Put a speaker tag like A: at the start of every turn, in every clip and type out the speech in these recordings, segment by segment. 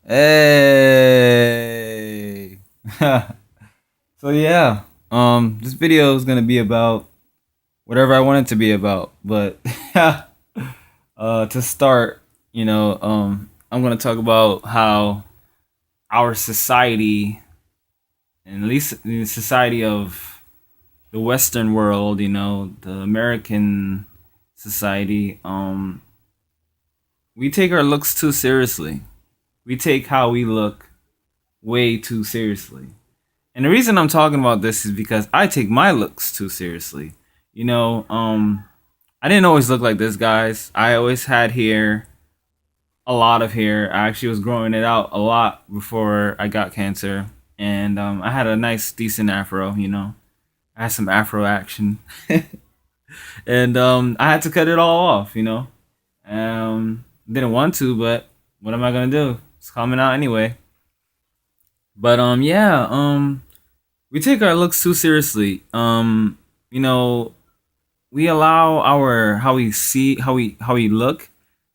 A: Hey. So yeah, this video is gonna be about whatever I want it to be about. But to start, I'm gonna talk about how our society, and at least the society of the Western world, the American society, we take our looks too seriously. We take how we look way too seriously. And the reason I'm talking about this is because I take my looks too seriously. You know, um, I didn't always look like this, guys. I always had hair, a lot of hair. I actually was growing it out a lot before I got cancer. And I had a nice, decent afro. I had some afro action. And I had to cut it all off. Didn't want to, but what am I going to do? It's coming out anyway. But yeah, we take our looks too seriously. You know, we allow our how we look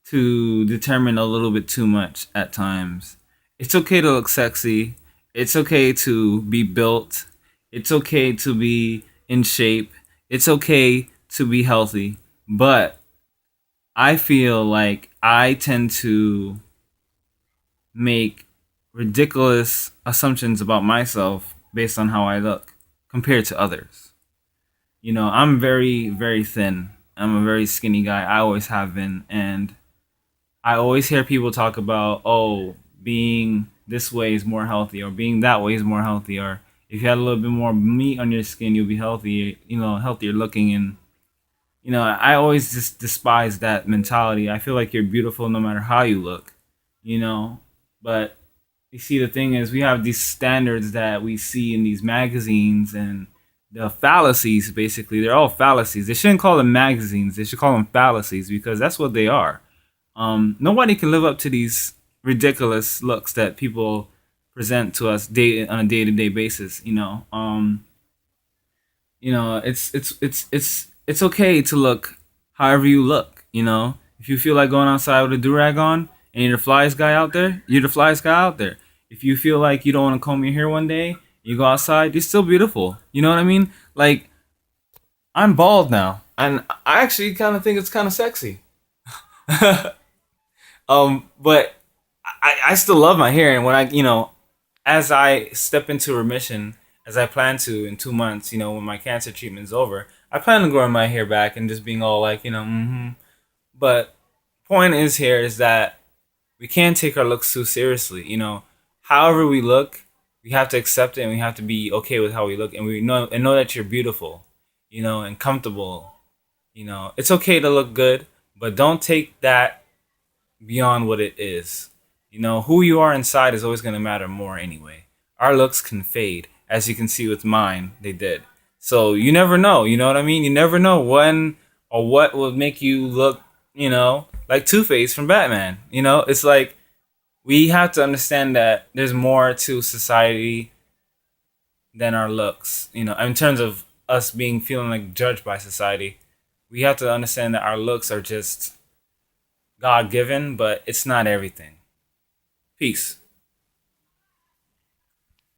A: to determine a little bit too much at times. It's okay to look sexy. It's okay to be built. It's okay to be in shape. It's okay to be healthy. But I feel like I tend to make ridiculous assumptions about myself based on how I look compared to others. I'm very, very thin. I'm a very skinny guy. I always have been. And I always hear people talk about, oh, being this way is more healthy, or being that way is more healthy, or if you had a little bit more meat on your skin, you'll be healthy, healthier looking. And, I always just despise that mentality. I feel like you're beautiful no matter how you look, you know? But you see, the thing is, we have these standards that we see in these magazines, and the fallacies, basically, they're all fallacies. They shouldn't call them magazines. They should call them fallacies, because that's what they are. Nobody can live up to these ridiculous looks that people present to us on a day-to-day basis. It's okay to look however you look. If you feel like going outside with a do-rag on and you're the flyest guy out there, you're the flyest guy out there. If you feel like you don't want to comb your hair one day, you go outside, you're still beautiful. You know what I mean? Like, I'm bald now, and I actually kind of think it's kind of sexy. But I still love my hair, and as I step into remission, as I plan to in 2 months, when my cancer treatment's over, I plan on growing my hair back and just being all like, But point is here is that we can't take our looks too seriously. However we look, we have to accept it, and we have to be okay with how we look, and we know that you're beautiful, and comfortable. It's okay to look good, but don't take that beyond what it is. Who you are inside is always going to matter more anyway. Our looks can fade, as you can see with mine, they did. So you never know, you know what I mean? You never know when or what will make you look, like Two-Face from Batman. It's like we have to understand that there's more to society than our looks. In terms of us feeling like judged by society, we have to understand that our looks are just God given, but it's not everything. Peace.